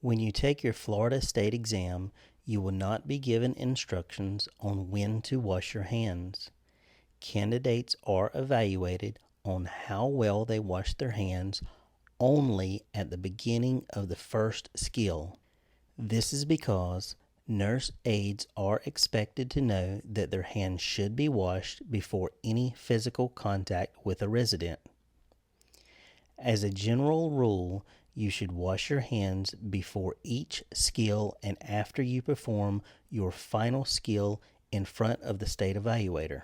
When you take your Florida state exam, you will not be given instructions on when to wash your hands. Candidates are evaluated on how well they wash their hands only at the beginning of the first skill. This is because nurse aides are expected to know that their hands should be washed before any physical contact with a resident. As a general rule, you should wash your hands before each skill and after you perform your final skill in front of the state evaluator.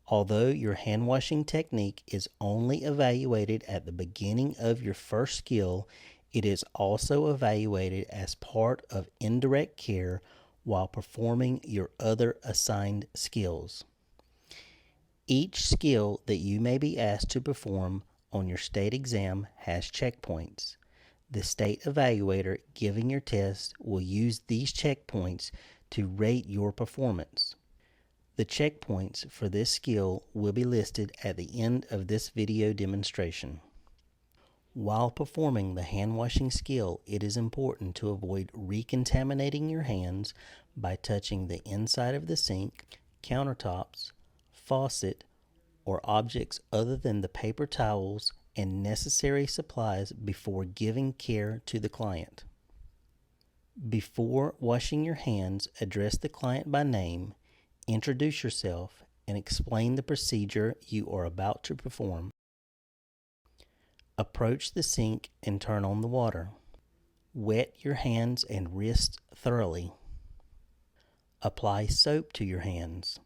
Although your hand washing technique is only evaluated at the beginning of your first skill, it is also evaluated as part of indirect care while performing your other assigned skills. Each skill that you may be asked to perform on your state exam has checkpoints. The state evaluator giving your test will use these checkpoints to rate your performance. The checkpoints for this skill will be listed at the end of this video demonstration. While performing the hand washing skill, it is important to avoid recontaminating your hands by touching the inside of the sink, countertops, faucet, or objects other than the paper towels and necessary supplies before giving care to the client. Before washing your hands, address the client by name, introduce yourself, and explain the procedure you are about to perform. Approach the sink and turn on the water. Wet your hands and wrists thoroughly. Apply soap to your hands.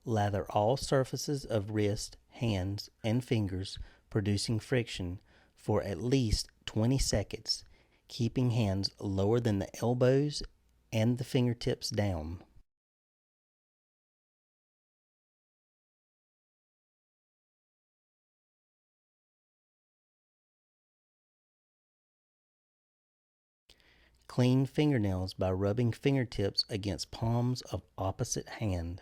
Lather all surfaces of wrist, hands, and fingers, producing friction, for at least 20 seconds, keeping hands lower than the elbows and the fingertips down. Clean fingernails by rubbing fingertips against palms of opposite hand.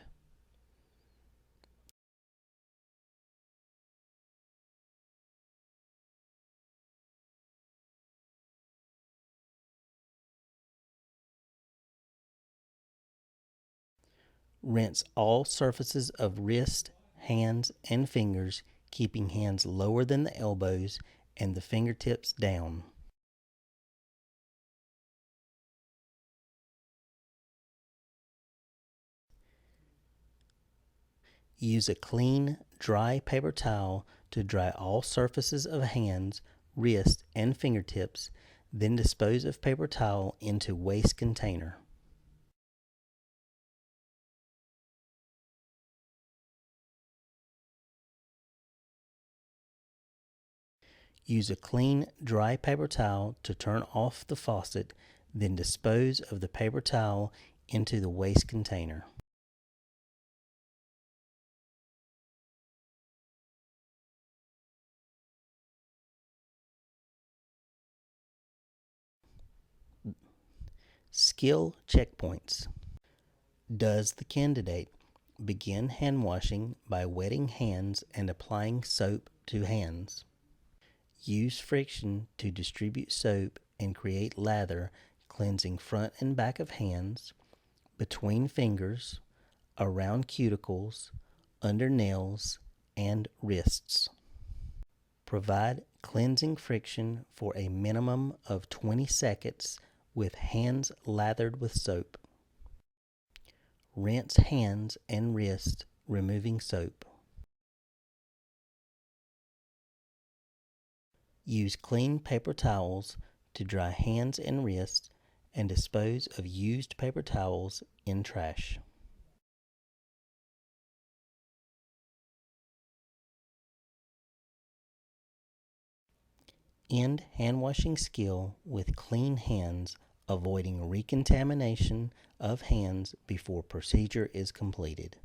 Rinse all surfaces of wrist, hands, and fingers, keeping hands lower than the elbows and the fingertips down. Use a clean, dry paper towel to dry all surfaces of hands, wrist, and fingertips, then dispose of paper towel into waste container. Use a clean, dry paper towel to turn off the faucet, then dispose of the paper towel into the waste container. Skill checkpoints. Does the candidate begin hand washing by wetting hands and applying soap to hands? Use friction to distribute soap and create lather, cleansing front and back of hands, between fingers, around cuticles, under nails, and wrists. Provide cleansing friction for a minimum of 20 seconds with hands lathered with soap. Rinse hands and wrists, removing soap. Use clean paper towels to dry hands and wrists and dispose of used paper towels in trash. End hand washing skill with clean hands, avoiding recontamination of hands before procedure is completed.